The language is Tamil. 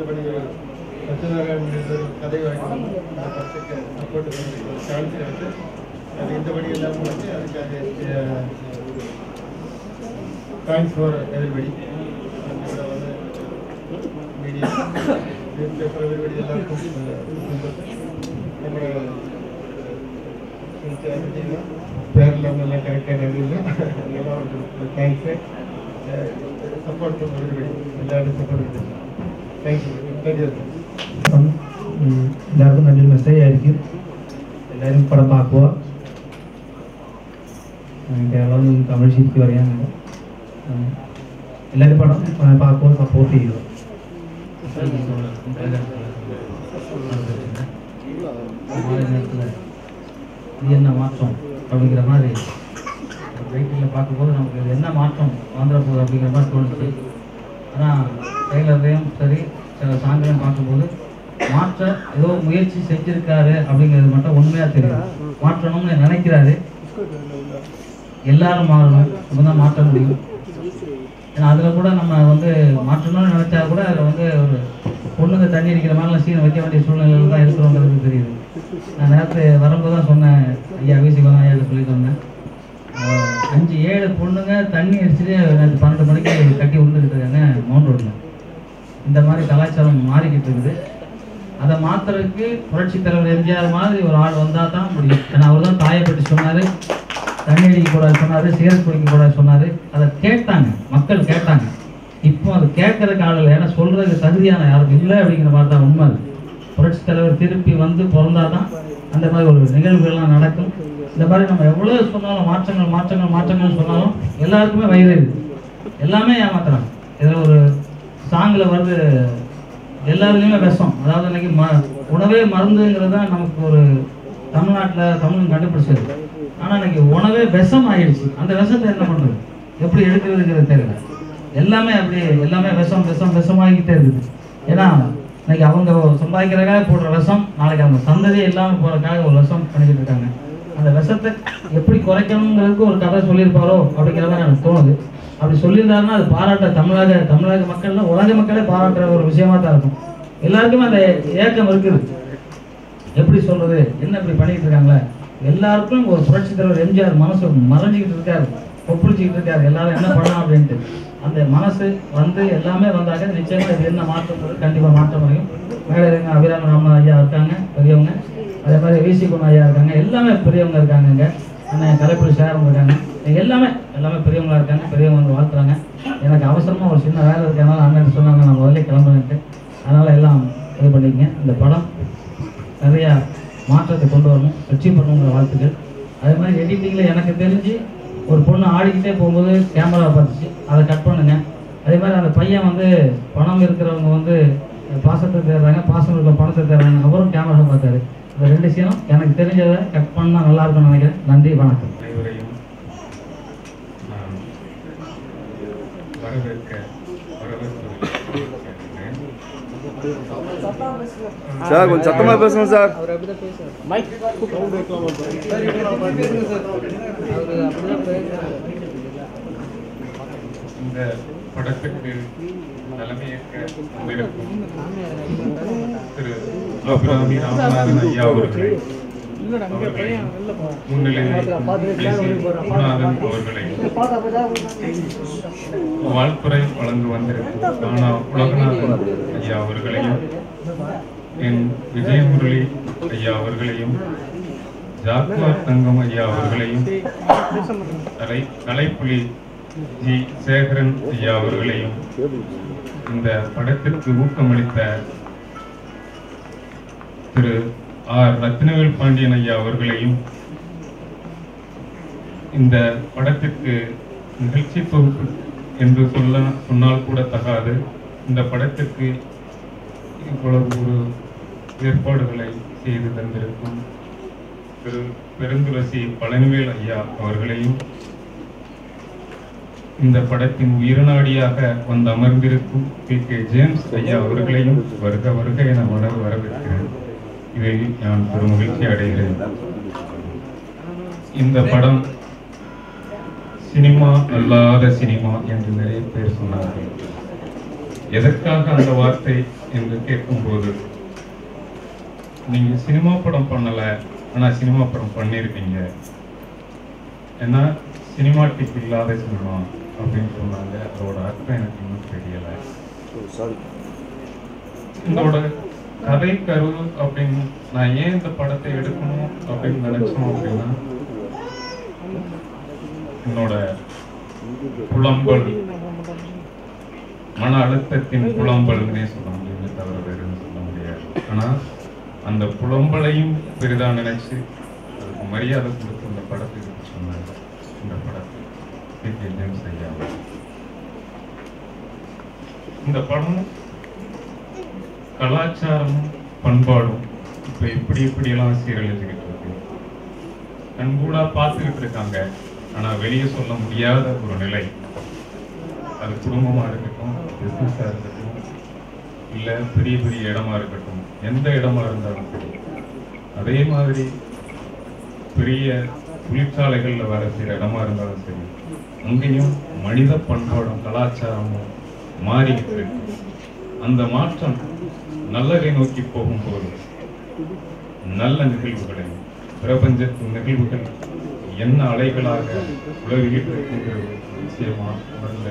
மற்றபடி சத்யநாராயணன் ஒரு கதை வாங்கி அந்த படத்துக்கு சப்போர்ட் பண்ணி சான்ஸ் எடுத்து அது இந்தபடி எல்லாம் முடிஞ்சு அதுக்காக தேங்க்ஸ் ஃபார் எவ்ரிபடி. கூட வந்து மீடியா நியூஸ் பேப்பர் எவ்ரிபடி எல்லாருக்கும் நம்மளோட பேரில் எல்லாம் கரெக்டாக நடுவில் எல்லாம் தேங்க்ஸு சப்போர்ட் பண்ண எவ்ரிபடி எல்லாரும் சப்போர்ட் பண்ணி தேங்க்யூ. എല്ലാവർക്കും നല്ലൊരു മെസ്സേജ് ആയിരിക്കും. എല്ലാവരും പടം പാക്കുക. കേരളം തമിഴ് ശരിക്കും പറയാനുണ്ട്. എല്ലാവരും പടം പാക്കുക, സപ്പോർട്ട് ചെയ്യുക. இது என்ன மாற்றம் அப்படிங்கிற மாதிரி வெயிட்டில் பார்க்கும்போது நமக்கு இது என்ன மாற்றம் வந்துட போகுது அப்படிங்கிற மாதிரி தோணுச்சு. ஆனால் ட்ரெய்லரையும் சரி சில சாங்களையும் பார்க்கும்போது மாற்ற ஏதோ முயற்சி செஞ்சிருக்காரு அப்படிங்கிறது மட்டும் உண்மையாக தெரியும். மாற்றணும்னு நினைக்கிறாரு. எல்லாரும் மாறணும், அப்பதான் மாற்ற முடியும். ஏன்னா அதில் கூட நம்ம வந்து மாற்றணும்னு நினைச்சா கூட அதில் வந்து ஒரு பொண்ணுங்க தண்ணி அடிக்கிற மாதிரிலாம் சீனை வைக்க வேண்டிய சூழ்நிலையில் தான் இருக்கிறவங்களுக்கு தெரியுது. நான் நேரத்து வரும்போது தான் சொன்னேன், ஐயா வீசிக்கோதான் ஐயா சொல்லி சொன்னேன். 5-7 பொண்ணுங்க தண்ணி அடிச்சுட்டு நேற்று 12 மணிக்கு கட்டி விழுந்துக்கிட்டு இருக்காங்க மவுண்ட் ரோட்டில். இந்த மாதிரி கலாச்சாரம் மாறிக்கிட்டு இருக்குது. அதை மாற்றுறதுக்கு புரட்சித் தலைவர் எம்ஜிஆர் மாதிரி ஒரு ஆள் வந்தால் தான் முடியும். ஏன்னா அவர் தான் தாயை பற்றி சொன்னார், தண்ணி அடிக்கக்கூடாது சொன்னார், சிகரெட் குடிக்கக்கூடாது சொன்னார். அதை கேட்டாங்க, மக்கள் கேட்டாங்க. இப்போ அது கேட்கறதுக்கு ஆள் இல்லை. ஏன்னா சொல்கிறதுக்கு தகுதியான யாரும் இல்லை அப்படிங்கிற மாதிரி தான் உண்மை. புரட்சித் தலைவர் திருப்பி வந்து பிறந்தால் தான் அந்த மாதிரி ஒரு நிகழ்வுகள்லாம் நடக்கும். இந்த மாதிரி நம்ம எவ்வளோ சொன்னாலும் மாற்றங்கள் மாற்றங்கள் மாற்றங்கள் சொன்னாலும் எல்லாருக்குமே வயிறு இருக்குது. எல்லாமே ஏமாத்துறாங்க. இதில் ஒரு சாங்கில் வருது எல்லாருலேயுமே விஷம். அதாவது இன்னைக்கு உணவே மருந்துங்கிறது தான் நமக்கு ஒரு தமிழ்நாட்டில் தமிழ் கண்டுபிடிச்சது. ஆனால் இன்னைக்கு உணவே விஷம் ஆகிடுச்சு. அந்த விஷத்தை என்ன பண்ணுறது, எப்படி எடுக்கிறதுங்கிறது தெரியல. எல்லாமே அப்படி எல்லாமே விஷம் விஷம் விஷமாகிக்கிட்டே இருக்குது. ஏன்னா இன்னைக்கு அவங்க சம்பாதிக்கிறதுக்காக போடுற விஷம் நாளைக்கு அவங்க சந்ததியே இல்லாமல் போகிறதுக்காக ஒரு விஷம் பண்ணிக்கிட்டு இருக்காங்க. அந்த விஷத்தை எப்படி குறைக்கணுங்கிறதுக்கு ஒரு கதை சொல்லியிருப்பாரோ அப்படிங்கிற மாதிரி எனக்கு தோணுது. அப்படி சொல்லியிருந்தாருன்னா அது பாராட்ட தமிழக மக்கள்ல உலக மக்களே பாராட்டுற ஒரு விஷயமா தான் இருக்கும். எல்லாருக்குமே அந்த ஏக்கம் இருக்குது. எப்படி சொல்றது, என்ன இப்படி பண்ணிக்கிட்டு இருக்காங்களே. எல்லாருக்கும் ஒரு புரட்சி தலைவர் எம்ஜிஆர் மனசு மறைஞ்சிக்கிட்டு இருக்காரு, ஒப்புளிச்சிக்கிட்டு இருக்காரு. எல்லாரும் என்ன பண்ணலாம் அப்படின்ட்டு அந்த மனசு வந்து எல்லாமே வந்தாக்க நிச்சயமா இது என்ன மாற்றம் கண்டிப்பா மாற்றம் முடியும். மேலே இருங்க அபிராம ராமன் ஐயா இருக்காங்க பெரியவங்க, அதே மாதிரி வீசிக்குண ஐயா இருக்காங்க, எல்லாமே பெரியவங்க இருக்காங்க. இங்கே அண்ணன் கலைப்புலி சேரம் இருக்காங்க, எல்லாமே பெரியவங்களா இருக்காங்க. பெரியவங்க வந்து வாழ்த்துறாங்க. எனக்கு அவசரமா ஒரு சின்ன வேலை இருக்கனால அண்ணன் சொன்னாங்க நான் முதல்ல கிளம்புறேன்ட்டு. அதனால எல்லாம் இது பண்ணிக்கங்க. இந்த படம் நிறைய மாற்றத்தை கொண்டு வரணும், வெற்றி பண்ணணுங்கிற வாழ்த்துக்கள். அதே மாதிரி எடிட்டிங்கில் எனக்கு தெரிஞ்சு ஒரு பொண்ணு ஆடிக்கிட்டே போகும்போது கேமரா பார்த்துச்சு, அதை கட் பண்ணுங்க. அதே மாதிரி அந்த பையன் வந்து பணம் இருக்கிறவங்க வந்து பாசத்தை தேடுறாங்க, பாசம் இருக்கிற பணத்தை தேடுறாங்க, அவரும் கேமரா பார்த்தாரு. இந்த 2 விஷயம் எனக்கு தெரிஞ்சதை கட் பண்ணால் நல்லா இருக்கும்னு நினைக்கிறேன். நன்றி, வணக்கம். சார் கொஞ்சம் சத்தமா பேசணும் சார். இந்த படத்துக்கு தலைமையேற்க வந்திருக்கும் திரு அபிராமி ராமநாதன் ஐயா அவர்களை, முன்னிலையில் குணாதன் அவர்களை, வாழ்த்துறை வழங்க வந்திருக்கும் உலகநாதன் ஐயா அவர்களையும், என் விஜயமுரளி ஐயா அவர்களையும், ஜாக்குவார் தங்கம் ஐயா அவர்களையும், கலைப்புலி ஜி சேகரன் ஐயா அவர்களையும், இந்த படத்திற்கு ஊக்கமளித்த திரு ஆர் ரத்னவேல் பாண்டியன் ஐயா அவர்களையும், இந்த படத்திற்கு நிகழ்ச்சி தொகுப்பு என்று சொன்னால் கூட தகாது. இந்த படத்திற்கு இவ்வளவு ஒரு ஏற்பாடுகளை செய்து தந்திருக்கும் திரு பெருந்துளசி பழனிவேல் ஐயா அவர்களையும், இந்த படத்தின் உயிர்நாடியாக வந்து அமர்ந்திருக்கும் PK ஜேம்ஸ் ஐயா அவர்களையும் வருக வருக என வரவேற்கிறேன். இதை நான் ஒரு மகிழ்ச்சி அடைகிறேன். இந்த படம் சினிமா அல்லாத சினிமா என்று நிறைய பேர் சொன்னார்கள். எதற்காக அந்த வார்த்தை என்று கேட்கும்போது, நீங்க சினிமா படம் பண்ணல, ஆனா சினிமா படம் பண்ணிருக்கீங்க, ஏன்னா சினிமாட்டிக் இல்லாத சினிமா அப்படின்னு சொன்னாங்க. அதோட அர்த்தம் எனக்கு இன்னும் தெரியல. இதோட கதை கரு அப்படின்னு நான் ஏன் இந்த படத்தை எடுக்கணும் அப்படின்னு நினைச்சோம் அப்படின்னா, என்னோட புலம்பல், மன அழுத்தத்தின் புலம்பல்னே சொல்ல முடியுமே தவிர வேறுன்னு சொல்ல முடியாது. ஆனா அந்த புலம்பலையும் பெரிதா நினைச்சு அதுக்கு மரியாதை கொடுத்து இந்த படத்துக்கு சொன்னாங்க. இந்த படத்தை பி.கே. ஜேம்ஸ் ஐயா. இந்த படம் கலாச்சாரமும் பண்பாடும் இப்ப எப்படியெல்லாம் சீரழிஞ்சுக்கிட்டு இருக்கு, கண்கூடா பார்த்துக்கிட்டு இருக்காங்க. ஆனா வெளியே சொல்ல முடியாத ஒரு நிலை. அது குடும்பமா இருக்கட்டும், பிசினஸா இருக்கட்டும், இல்ல பெரிய பெரிய இடமா இருக்கட்டும், எந்த இடமா இருந்தாலும் சரி. அதே மாதிரி பெரிய தொழிற்சாலைகள்ல வேலை செய்யற இடமா இருந்தாலும் சரி, அங்கேயும் மனித பண்பாடும் கலாச்சாரமும் மாறிக்கிட்டு இருக்கு. அந்த மாற்றம் நல்லதை நோக்கி போகும்போது நல்ல நிகழ்வுகளை, பிரபஞ்சத்தின் நிகழ்வுகள் என்ன அலைகளாக உலகிட்டு இருக்கின்ற விஷயமா உணர்ந்த